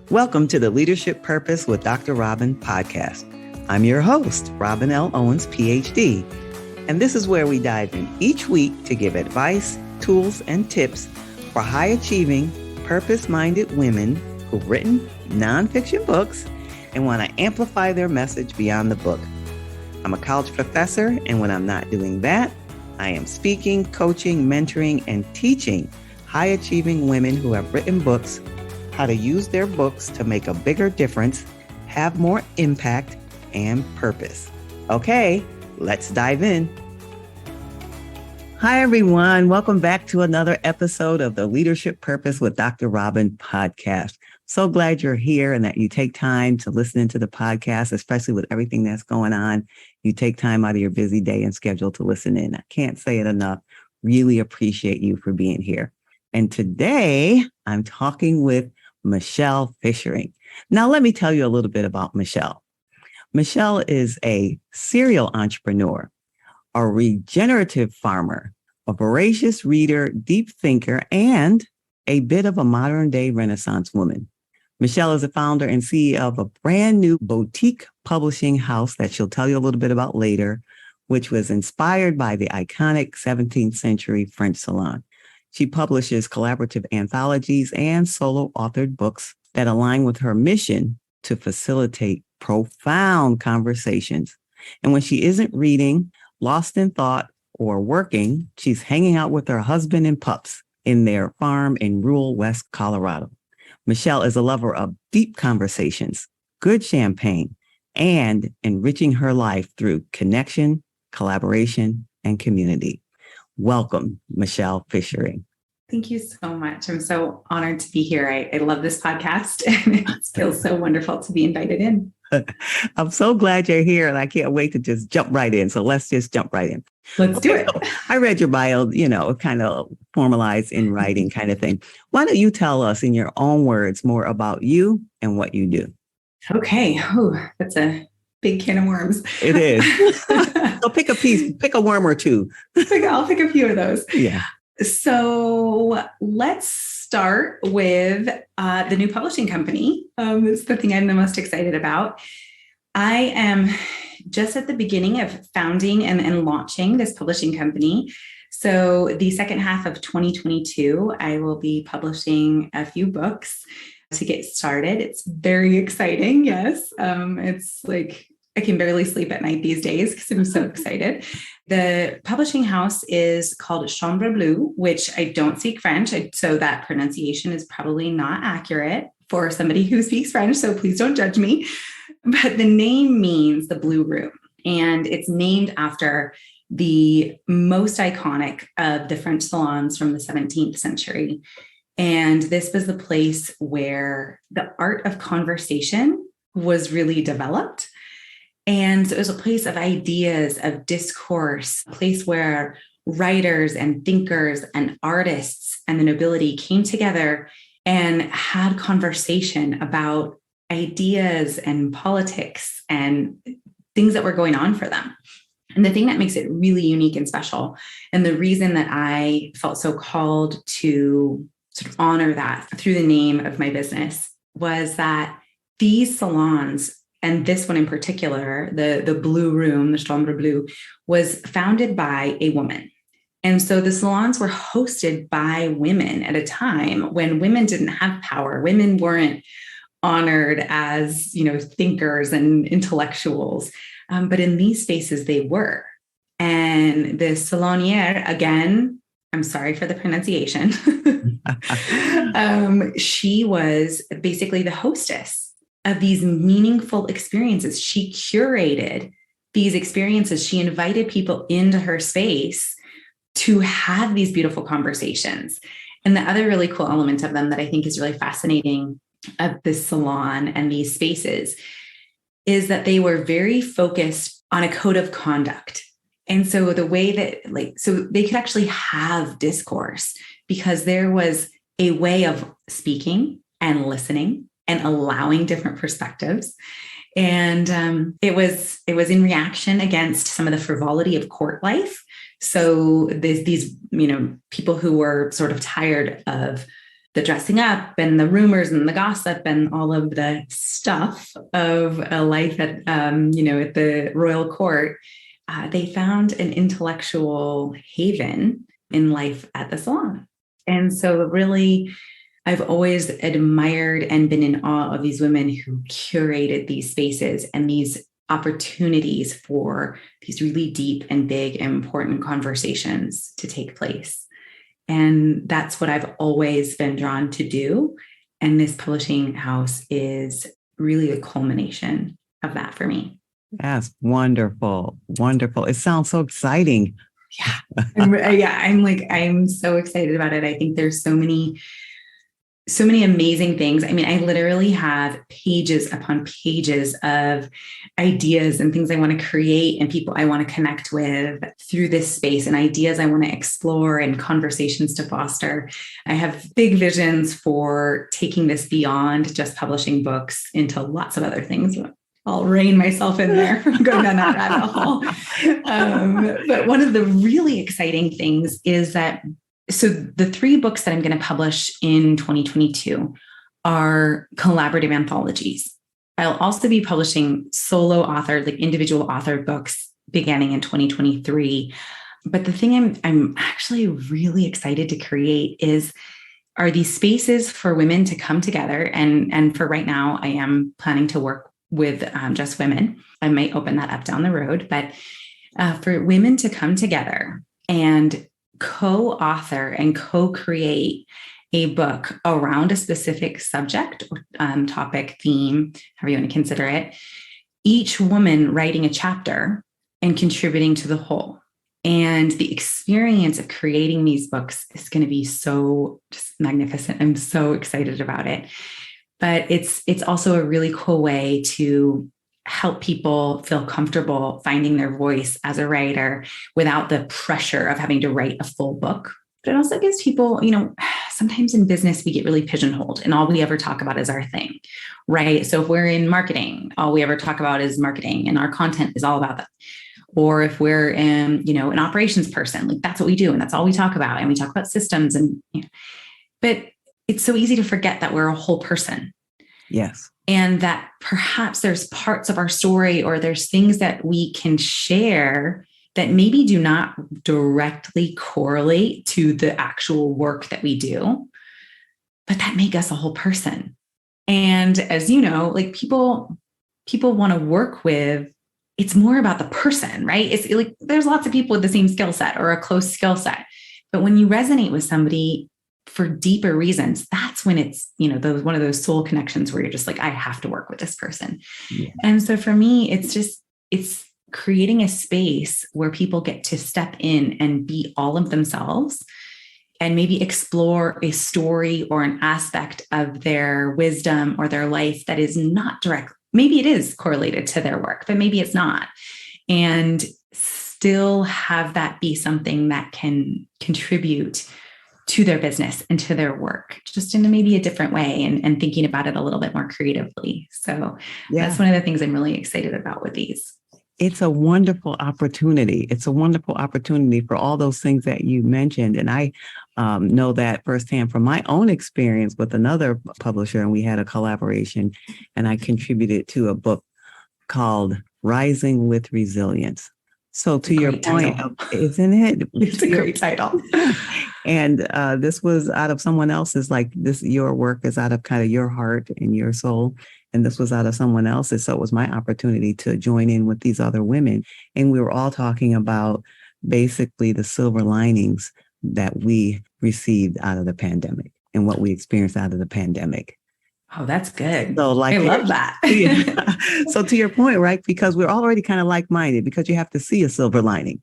Welcome to the Leadership Purpose with Dr. Robin podcast. I'm your host, Robin L. Owens, PhD, and this is where we dive in each week to give advice, tools, and tips for high-achieving, purpose-minded women who've written nonfiction books and want to amplify their message beyond the book. I'm a college professor, and when I'm not doing that, I am speaking, coaching, mentoring, and teaching high-achieving women who have written books how to use their books to make a bigger difference, have more impact, and purpose. Okay, let's dive in. Hi, everyone. Welcome back to another episode of the Leadership Purpose with Dr. Robin podcast. So glad you're here and that you take time to listen into the podcast, especially with everything that's going on. You take time out of your busy day and schedule to listen in. I can't say it enough. Really appreciate you for being here. And today I'm talking with Michelle Fishering. Now, let me tell you a little bit about Michelle. Michelle is a serial entrepreneur, a regenerative farmer, a voracious reader, deep thinker, and a bit of a modern day Renaissance woman. Michelle is the founder and CEO of a brand new boutique publishing house that she'll tell you a little bit about later, which was inspired by the iconic 17th century French salon. She publishes collaborative anthologies and solo authored books that align with her mission to facilitate profound conversations. And when she isn't reading, lost in thought, or working, she's hanging out with her husband and pups in their farm in rural West Colorado. Michelle is a lover of deep conversations, good champagne, and enriching her life through connection, collaboration, and community. Welcome, Michelle Fishering. Thank you so much. I'm so honored to be here. I love this podcast and it feels so wonderful to be invited in. I'm so glad you're here and I can't wait to just jump right in. So let's just jump right in. Let's do it. So I read your bio, kind of formalized in writing kind of thing. Why don't you tell us in your own words more about you and what you do? Okay. Oh, that's a big can of worms. It is. So pick a worm or two. I'll pick a few of those. Yeah. So let's start with the new publishing company. It's the thing I'm the most excited about. I am just at the beginning of founding and launching this publishing company. So the second half of 2022, I will be publishing a few books to get started. It's very exciting. Yes. It's like I can barely sleep at night these days because I'm so excited. The publishing house is called Chambre, Bleue, which I don't speak French. So that pronunciation is probably not accurate for somebody who speaks French. So please don't judge me. But the name means the blue room. And it's named after the most iconic of the French salons from the 17th century. And this was the place where the art of conversation was really developed. And it was a place of ideas, of discourse, a place where writers and thinkers and artists and the nobility came together and had conversation about ideas and politics and things that were going on for them. And the thing that makes it really unique and special, and the reason that I felt so called to sort of honor that through the name of my business, was that these salons, and this one in particular, the Blue Room, the Chambre Bleue, was founded by a woman. And so the salons were hosted by women at a time when women didn't have power. Women weren't honored as, thinkers and intellectuals. But in these spaces, they were. And the salonière, again, I'm sorry for the pronunciation. She was basically the hostess of these meaningful experiences. She curated these experiences. She invited people into her space to have these beautiful conversations. And the other really cool element of them that I think is really fascinating of this salon and these spaces is that they were very focused on a code of conduct. And so the way that so they could actually have discourse because there was a way of speaking and listening and allowing different perspectives. And it was in reaction against some of the frivolity of court life. So these people who were sort of tired of the dressing up and the rumors and the gossip and all of the stuff of a life at, at the royal court, they found an intellectual haven in life at the salon. And so really, I've always admired and been in awe of these women who curated these spaces and these opportunities for these really deep and big and important conversations to take place. And that's what I've always been drawn to do. And this publishing house is really a culmination of that for me. That's wonderful. Wonderful. It sounds so exciting. Yeah. I'm so excited about it. I think there's so many amazing things. I mean, I literally have pages upon pages of ideas and things I want to create and people I want to connect with through this space and ideas I want to explore and conversations to foster. I have big visions for taking this beyond just publishing books into lots of other things. I'll rein myself in there from going down that rabbit hole. But one of the really exciting things is that so the 3 books that I'm going to publish in 2022 are collaborative anthologies. I'll also be publishing solo authored, like individual authored books beginning in 2023. But the thing I'm actually really excited to create are these spaces for women to come together. And for right now, I am planning to work with just women. I might open that up down the road, but for women to come together and co-author and co-create a book around a specific subject or topic, theme, however you want to consider it, each woman writing a chapter and contributing to the whole. And the experience of creating these books is going to be so just magnificent. I'm so excited about it. But it's also a really cool way to help people feel comfortable finding their voice as a writer without the pressure of having to write a full book. But it also gives people, sometimes in business, we get really pigeonholed and all we ever talk about is our thing, right? So if we're in marketing, all we ever talk about is marketing and our content is all about that. Or if we're in, an operations person, like that's what we do and that's all we talk about. And we talk about systems but it's so easy to forget that we're a whole person. Yes. And that perhaps there's parts of our story or there's things that we can share that maybe do not directly correlate to the actual work that we do, but that make us a whole person. And as you know, like people want to work with, it's more about the person, right? It's like there's lots of people with the same skill set or a close skill set. But when you resonate with somebody for deeper reasons, that's when it's, one of those soul connections where you're just like, I have to work with this person. Yeah. And so for me, it's creating a space where people get to step in and be all of themselves and maybe explore a story or an aspect of their wisdom or their life that is not direct. Maybe it is correlated to their work, but maybe it's not. And still have that be something that can contribute to their business and to their work, just in maybe a different way and thinking about it a little bit more creatively. So That's one of the things I'm really excited about with these. It's a wonderful opportunity. It's a wonderful opportunity for all those things that you mentioned. And I know that firsthand from my own experience with another publisher, and we had a collaboration, and I contributed to a book called Rising with Resilience. So to your point, isn't it? It's a great title. And this was out of someone else's, your work is out of kind of your heart and your soul. And this was out of someone else's. So it was my opportunity to join in with these other women. And we were all talking about basically the silver linings that we received out of the pandemic and what we experienced out of the pandemic. Oh, that's good. So I love that. Yeah. So to your point, right? Because we're already kind of like-minded because you have to see a silver lining.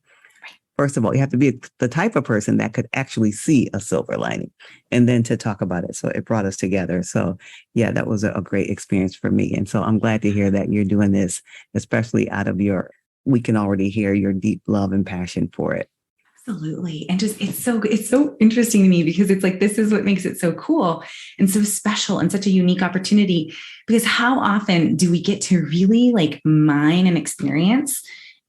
First of all, you have to be the type of person that could actually see a silver lining and then to talk about it. So it brought us together. So yeah, that was a great experience for me. And so I'm glad to hear that you're doing this, especially we can already hear your deep love and passion for it. Absolutely. And just, it's so interesting to me because it's like, this is what makes it so cool and so special and such a unique opportunity, because how often do we get to really mine an experience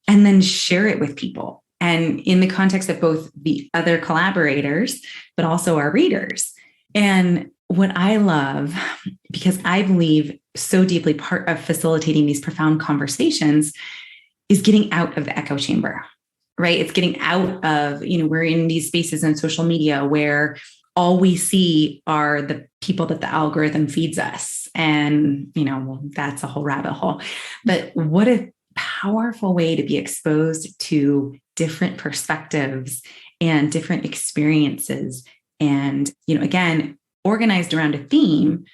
and then share it with people? And in the context of both the other collaborators, but also our readers. And what I love, because I believe so deeply part of facilitating these profound conversations is getting out of the echo chamber, right? It's getting out of, we're in these spaces on social media where all we see are the people that the algorithm feeds us. And, well, that's a whole rabbit hole. But what a powerful way to be exposed to different perspectives and different experiences. And, again, organized around a theme.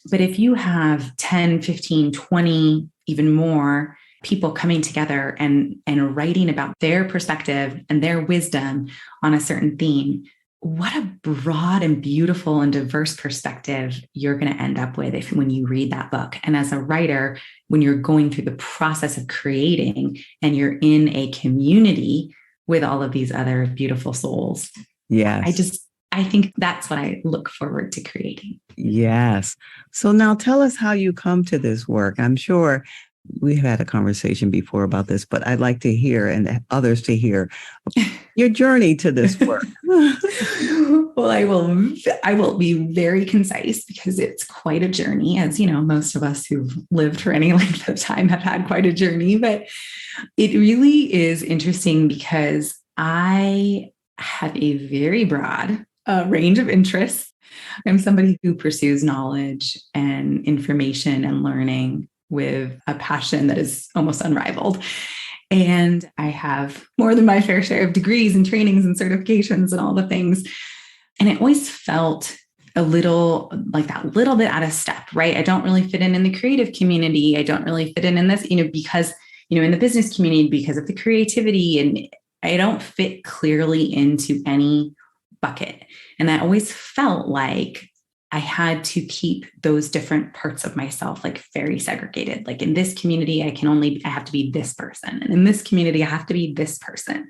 But if you have 10, 15, 20, even more people coming together and writing about their perspective and their wisdom on a certain theme, what a broad and beautiful and diverse perspective you're going to end up with when you read that book. And as a writer, when you're going through the process of creating and you're in a community with all of these other beautiful souls. Yes. I think that's what I look forward to creating. Yes. So now tell us how you come to this work. I'm sure we've had a conversation before about this, but I'd like to hear and others to hear your journey to this work. Well, I will be very concise because it's quite a journey. As most of us who've lived for any length of time have had quite a journey, but it really is interesting because I have a very broad range of interests. I'm somebody who pursues knowledge and information and learning with a passion that is almost unrivaled. And I have more than my fair share of degrees and trainings and certifications and all the things. And it always felt a little like that little bit out of step, right? I don't really fit in the creative community. I don't really fit in this, because, in the business community because of the creativity, and I don't fit clearly into any bucket. And that always felt like I had to keep those different parts of myself like very segregated. Like in this community, I have to be this person. And in this community, I have to be this person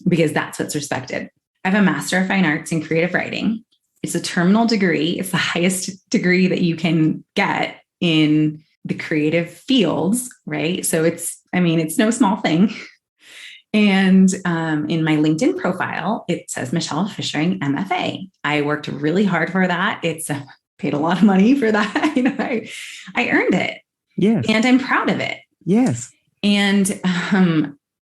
because that's what's respected. I have a Master of Fine Arts in Creative Writing. It's a terminal degree. It's the highest degree that you can get in the creative fields, right? So it's no small thing. And in my LinkedIn profile, it says Michelle Fishering, MFA. I worked really hard for that. It's paid a lot of money for that. I earned it. Yes. And I'm proud of it. Yes. And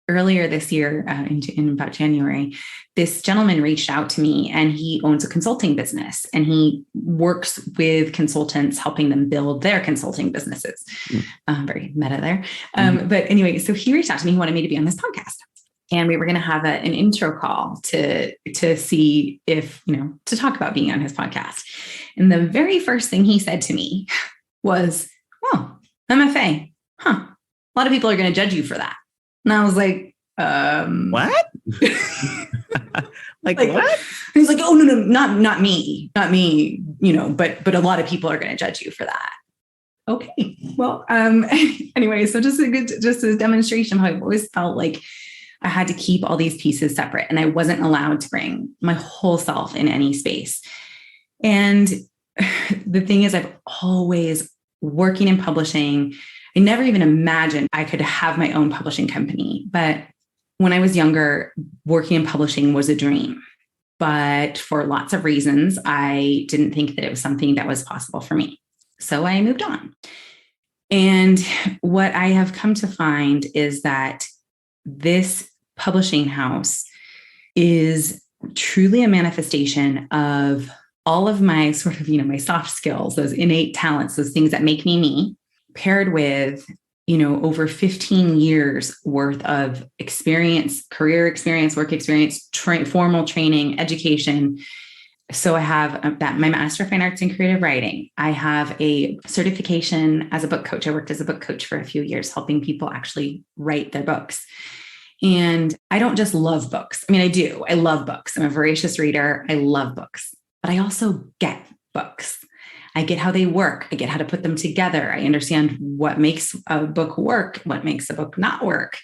earlier this year, in about January, this gentleman reached out to me, and he owns a consulting business, and he works with consultants, helping them build their consulting businesses. Very meta there. But anyway, so he reached out to me. He wanted me to be on this podcast. And we were going to have an intro call to see if, to talk about being on his podcast. And the very first thing he said to me was, "Oh, MFA. Huh. A lot of people are going to judge you for that." And I was like, what? like what? He's like, "Oh, no, not me, but a lot of people are going to judge you for that." Okay. Well, anyway, so just a demonstration of how I've always felt like I had to keep all these pieces separate, and I wasn't allowed to bring my whole self in any space. And the thing is, I've always working in publishing. I never even imagined I could have my own publishing company. But when I was younger, working in publishing was a dream. But for lots of reasons, I didn't think that it was something that was possible for me. So I moved on. And what I have come to find is that this publishing house is truly a manifestation of all of my sort of, my soft skills, those innate talents, those things that make me me, paired with, over 15 years worth of experience, career experience, work experience, formal training, education. So I have my Master of Fine Arts in Creative Writing. I have a certification as a book coach. I worked as a book coach for a few years, helping people actually write their books. And I don't just love books. I do. I love books. I'm a voracious reader. I love books, but I also get books. I get how they work. I get how to put them together. I understand what makes a book work, what makes a book not work,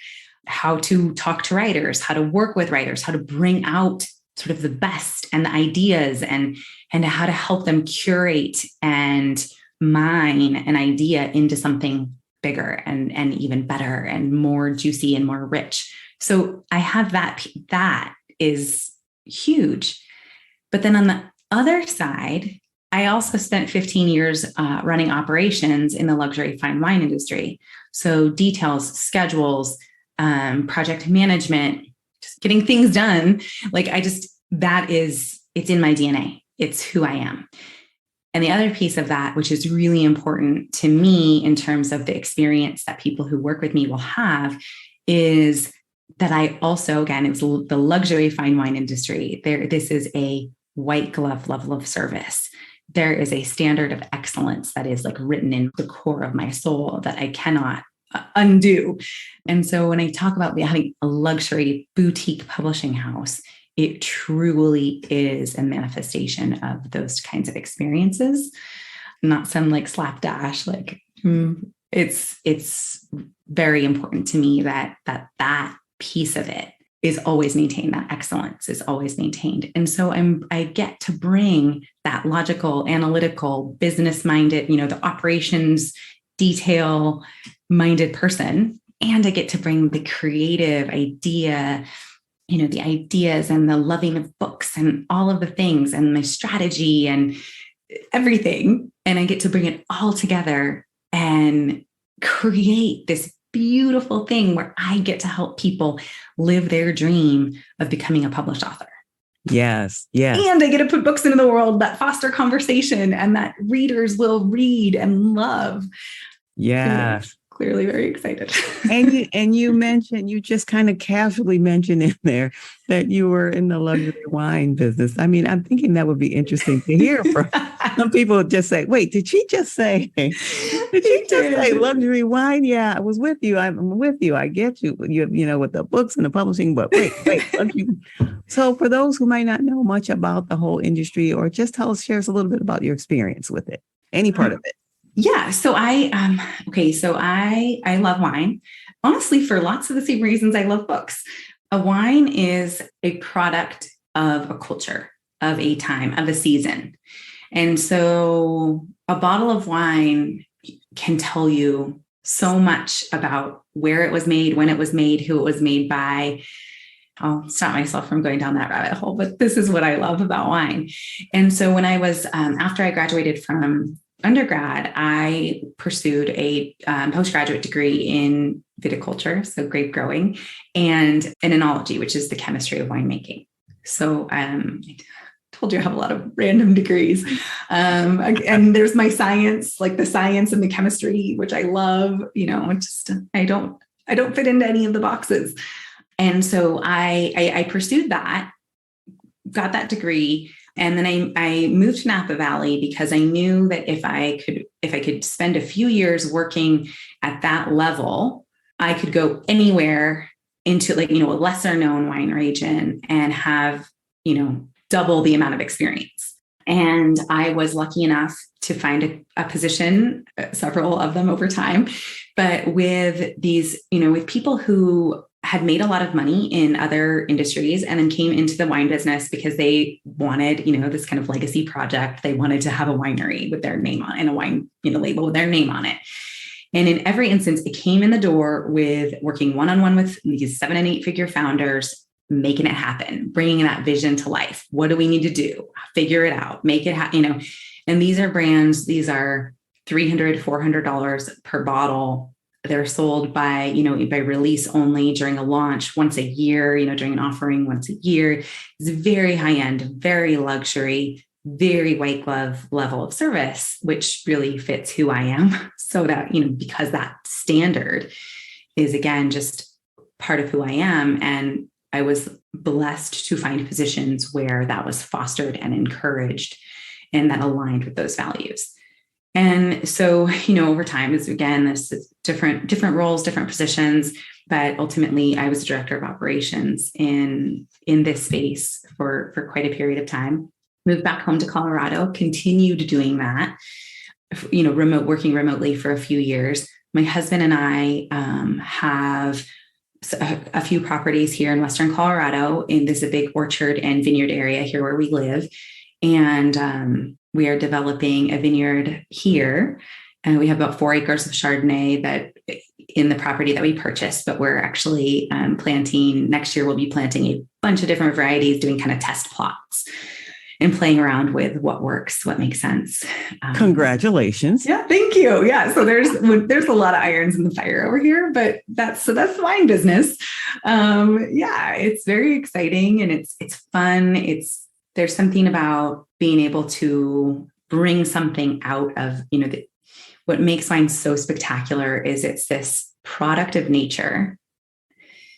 how to talk to writers, how to work with writers, how to bring out sort of the best and the ideas, and how to help them curate and mine an idea into something bigger and even better and more juicy and more rich. So I have that is huge. But then on the other side, I also spent 15 years running operations in the luxury fine wine industry. So details, schedules, project management, just getting things done. It's in my DNA. It's who I am. And the other piece of that, which is really important to me in terms of the experience that people who work with me will have, is that I also, again, it's the luxury fine wine industry. This is a white glove level of service. There is a standard of excellence that is like written in the core of my soul that I cannot undo. And so when I talk about having a luxury boutique publishing house, it truly is a manifestation of those kinds of experiences, not some like slapdash, it's very important to me that piece of it is always maintained. That excellence is always maintained. And so I get to bring that logical, analytical, business-minded, the operations, detail-minded person, and I get to bring the creative idea, the ideas and the loving of books and all of the things and my strategy and everything. And I get to bring it all together and create this beautiful thing where I get to help people live their dream of becoming a published author. Yes. Yes. And I get to put books into the world that foster conversation and that readers will read and love. Yes. Clearly very excited. And you mentioned, you just kind of casually mentioned in there that you were in the luxury wine business. I mean, I'm thinking that would be interesting to hear from some people. Would just say, wait, did she just say luxury wine? Yeah, I was with you. I'm with you. I get you. You with the books and the publishing, but wait. So for those who might not know much about the whole industry, or just share us a little bit about your experience with it, any part of it. Yeah. So I love wine, honestly, for lots of the same reasons I love books. A wine is a product of a culture, of a time, of a season. And so a bottle of wine can tell you so much about where it was made, when it was made, who it was made by. I'll stop myself from going down that rabbit hole, but this is what I love about wine. And so when I was, after I graduated from undergrad, I pursued a postgraduate degree in viticulture, so grape growing, and an enology, which is the chemistry of winemaking. So I told you I have a lot of random degrees. And there's my science, like the science and the chemistry, which I love, I don't fit into any of the boxes. And so I pursued that, got that degree. And then I moved to Napa Valley because I knew that if I could spend a few years working at that level, I could go anywhere into a lesser known wine region and have, double the amount of experience. And I was lucky enough to find a position, several of them over time, but with these, with people who had made a lot of money in other industries and then came into the wine business because they wanted, this kind of legacy project. They wanted to have a winery with their name on and a wine, label with their name on it. And in every instance, it came in the door with working one-on-one with these 7 and 8 figure founders, making it happen, bringing that vision to life. What do we need to do? Figure it out, make it happen, and these are brands, these are $300, $400 per bottle. They're sold by release only during a launch once a year, during an offering once a year. It's very high end, very luxury, very white glove level of service, which really fits who I am. So that, because that standard is, again, just part of who I am. And I was blessed to find positions where that was fostered and encouraged and that aligned with those values. And so, over time, this is different roles, different positions, but ultimately I was the director of operations in this space for quite a period of time. Moved back home to Colorado, continued doing that, working remotely for a few years. My husband and I have a few properties here in Western Colorado, and there's a big orchard and vineyard area here where we live. And we are developing a vineyard here. And we have about 4 acres of Chardonnay that in the property that we purchased, but we're actually planting next year. We'll be planting a bunch of different varieties, doing kind of test plots. and playing around with what works, what makes sense. Congratulations. Yeah, thank you. Yeah. So there's a lot of irons in the fire over here, but that's the wine business. Yeah, it's very exciting and it's fun. There's something about being able to bring something out of, what makes wine so spectacular is it's this product of nature.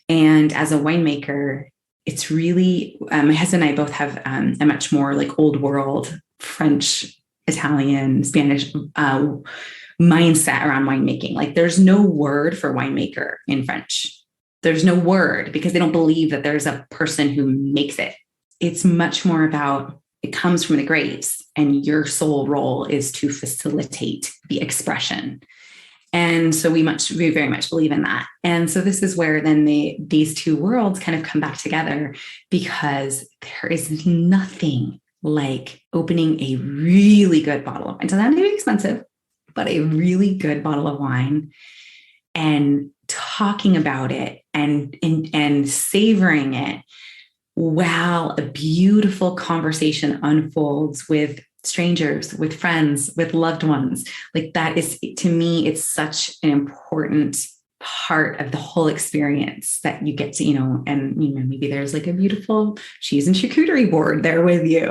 And as a winemaker, it's really, my husband and I both have a much more like old world French, Italian, Spanish mindset around winemaking. Like there's no word for winemaker in French. There's no word because they don't believe that there's a person who makes it. It's much more about, it comes from the grapes and your sole role is to facilitate the expression. And so we very much believe in that. And so this is where then these two worlds kind of come back together, because there is nothing like opening a really good bottle of wine. It doesn't have to be expensive, but a really good bottle of wine and talking about it and savoring it while a beautiful conversation unfolds with strangers, with friends, with loved ones. Like that is, to me, it's such an important part of the whole experience that you get to, and maybe there's like a beautiful cheese and charcuterie board there with you,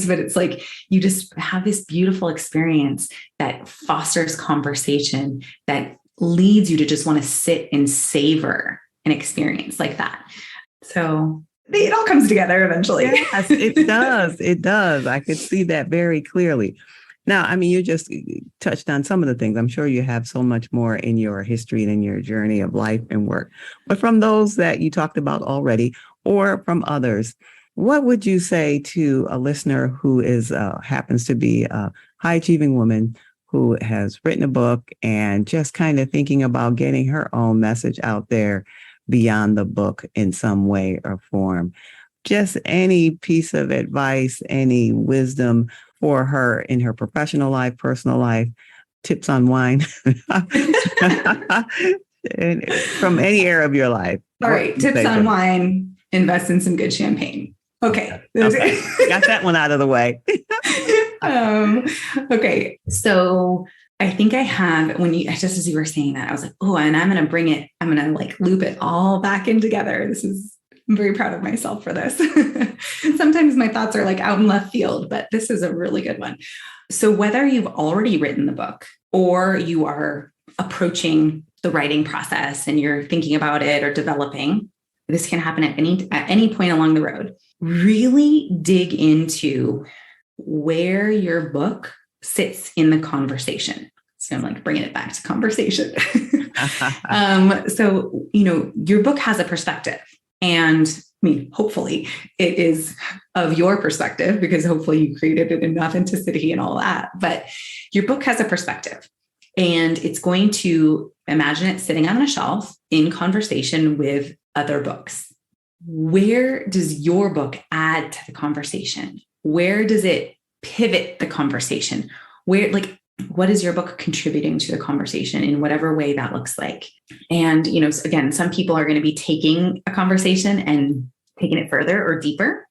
but it's like you just have this beautiful experience that fosters conversation that leads you to just want to sit and savor an experience like that. So it all comes together eventually. Yes, it does. It does. I could see that very clearly. Now, I mean, you just touched on some of the things. I'm sure you have so much more in your history and in your journey of life and work. But from those that you talked about already, or from others, what would you say to a listener who happens to be a high-achieving woman who has written a book and just kind of thinking about getting her own message out there beyond the book in some way or form? Just any piece of advice, any wisdom for her in her professional life, personal life, tips on wine from any area of your life. All right. Tips on wine, invest in some good champagne. Okay. Got that one out of the way. Okay. So I think I have, just as you were saying that, I was like, oh, and I'm going to like loop it all back in together. I'm very proud of myself for this. Sometimes my thoughts are like out in left field, but this is a really good one. So whether you've already written the book or you are approaching the writing process and you're thinking about it or developing, this can happen at any point along the road. Really dig into where your book sits in the conversation. So I'm like bringing it back to conversation. So, your book has a perspective, and I mean, hopefully it is of your perspective, because hopefully you created it in authenticity and all that, but your book has a perspective, and it's going to imagine it sitting on a shelf in conversation with other books. Where does your book add to the conversation? Where does it pivot the conversation? What is your book contributing to the conversation in whatever way that looks like? And, again, some people are going to be taking a conversation and taking it further or deeper.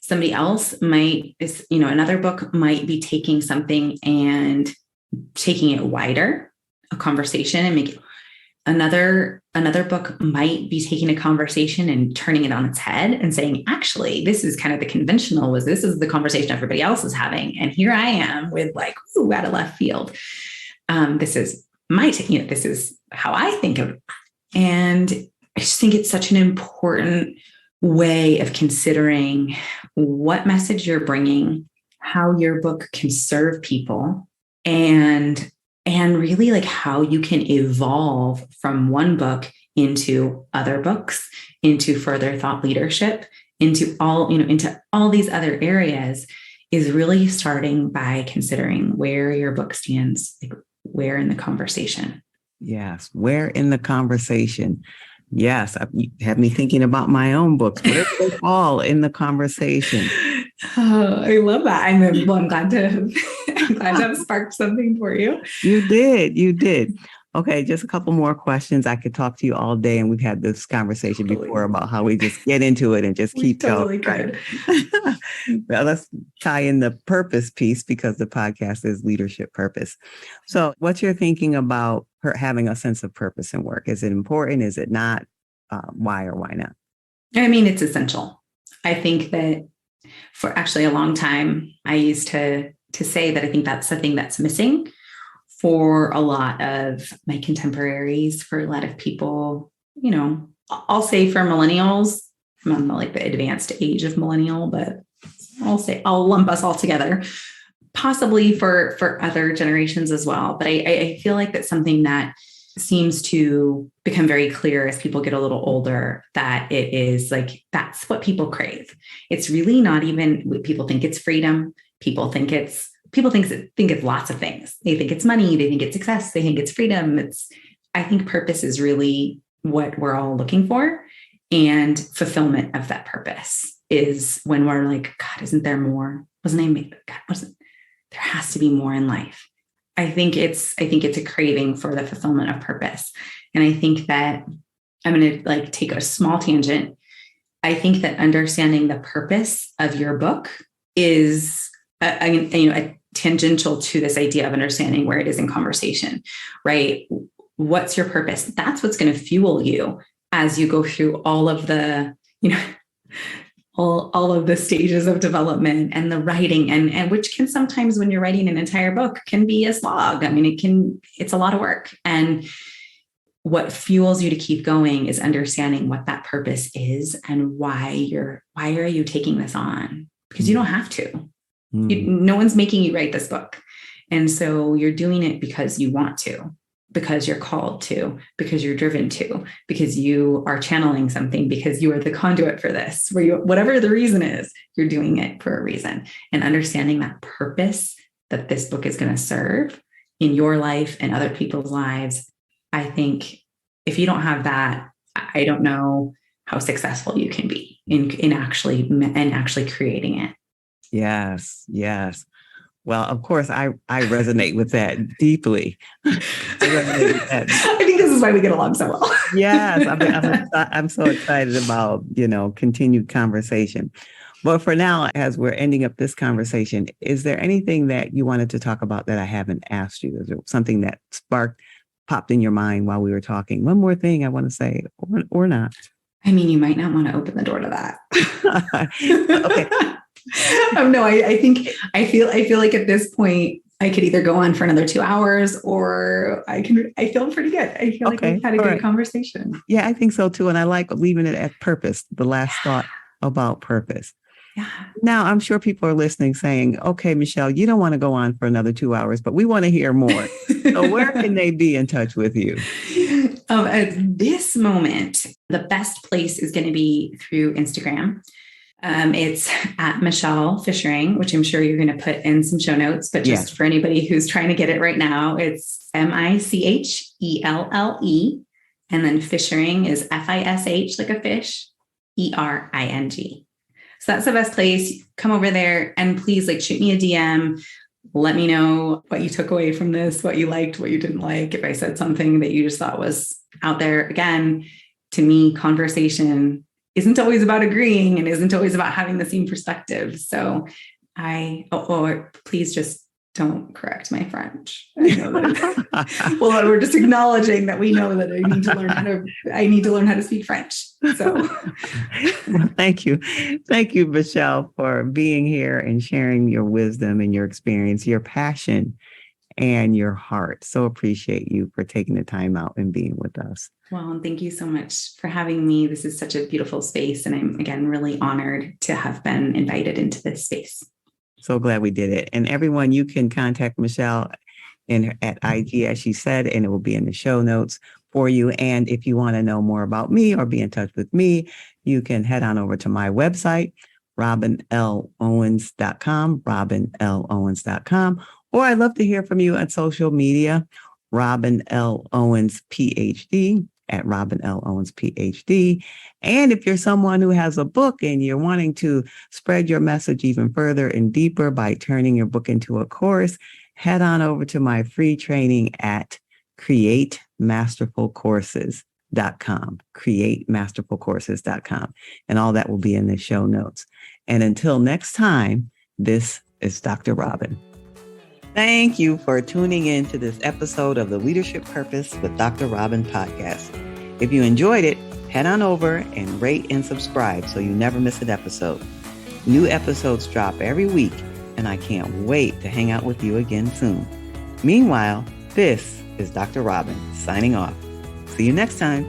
Somebody else another book might be taking something and taking it wider, a conversation, and make it. Another book might be taking a conversation and turning it on its head and saying, actually, this is kind of the conventional, this is the conversation everybody else is having. And here I am with like, ooh, out of left field. This is this is how I think of it. And I just think it's such an important way of considering what message you're bringing, how your book can serve people, and really like how you can evolve from one book into other books, into further thought leadership, into all these other areas, is really starting by considering where your book stands, like where in the conversation. Yes. Where in the conversation? Yes. You have me thinking about my own books. Where do they fall in the conversation? Oh, I love that. I'm glad to have sparked something for you. You did. Okay, just a couple more questions. I could talk to you all day, and we've had this conversation before about how we just get into it and just We keep totally going. could. Well, let's tie in the purpose piece because the podcast is leadership purpose. So, what's your thinking about having a sense of purpose in work? Is it important? Is it not? Why or why not? I mean, it's essential. I think that for actually a long time, I used to say that I think that's the thing that's missing for a lot of my contemporaries, for a lot of people, I'll say for millennials, I'm not like the advanced age of millennial, but I'll lump us all together, possibly for other generations as well. But I feel like that's something that seems to become very clear as people get a little older, that it is like, that's what people crave. It's really not even, people think it's freedom. People think it's lots of things. They think it's money. They think it's success. They think it's freedom. I think purpose is really what we're all looking for. And fulfillment of that purpose is when we're like, God, isn't there more? There has to be more in life. I think it's a craving for the fulfillment of purpose. And I think that I'm going to take a small tangent. I think that understanding the purpose of your book is a tangential to this idea of understanding where it is in conversation, right? What's your purpose? That's what's going to fuel you as you go through all of the, all of the stages of development and the writing, and which can sometimes, when you're writing an entire book, can be a slog. I mean, it's a lot of work. And what fuels you to keep going is understanding what that purpose is and why are you taking this on? Because you don't have to. No one's making you write this book. And so you're doing it because you want to, because you're called to, because you're driven to, because you are channeling something, because you are the conduit for this, whatever the reason is, you're doing it for a reason. And understanding that purpose that this book is going to serve in your life and other people's lives. I think if you don't have that, I don't know how successful you can be in actually creating it. Yes. Well, of course, I resonate with that deeply. I think this is why we get along so well. Yes, I'm so excited about, continued conversation. But for now, as we're ending up this conversation, is there anything that you wanted to talk about that I haven't asked you? Is there something that popped in your mind while we were talking? One more thing I want to say, or not? I mean, you might not want to open the door to that. Okay. No, I feel like at this point I could either go on for another 2 hours, or I feel pretty good. I feel like we've had a good conversation. Yeah, I think so too. And I like leaving it at purpose, the last thought about purpose. Yeah. Now, I'm sure people are listening saying, okay, Michelle, you don't want to go on for another 2 hours, but we want to hear more. So where can they be in touch with you? At this moment, the best place is going to be through Instagram. It's at Michelle Fishering, which I'm sure you're going to put in some show notes, but just for anybody who's trying to get it right now, it's Michelle. And then Fishering is FISH, like a fish, ERING. So that's the best place. Come over there and please shoot me a DM. Let me know what you took away from this, what you liked, what you didn't like. If I said something that you just thought was out there, again, to me, conversation isn't always about agreeing and isn't always about having the same perspective. So please just don't correct my French. I know that. Well, we're just acknowledging that we know that I need to learn how to speak French. So thank you, Michelle, for being here and sharing your wisdom and your experience, your passion and your heart. So appreciate you for taking the time out and being with us. Well, and thank you so much for having me. This is such a beautiful space. And I'm, again, really honored to have been invited into this space. So glad we did it. And everyone, you can contact Michelle at IG, as she said, and it will be in the show notes for you. And if you want to know more about me or be in touch with me, you can head on over to my website, robinlowens.com, or I'd love to hear from you on social media, Robin L. Owens, PhD, at Robin L. Owens, PhD. And if you're someone who has a book and you're wanting to spread your message even further and deeper by turning your book into a course, head on over to my free training at createmasterfulcourses.com, createmasterfulcourses.com. And all that will be in the show notes. And until next time, this is Dr. Robin. Thank you for tuning in to this episode of the Leadership Purpose with Dr. Robin podcast. If you enjoyed it, head on over and rate and subscribe so you never miss an episode. New episodes drop every week, and I can't wait to hang out with you again soon. Meanwhile, this is Dr. Robin signing off. See you next time.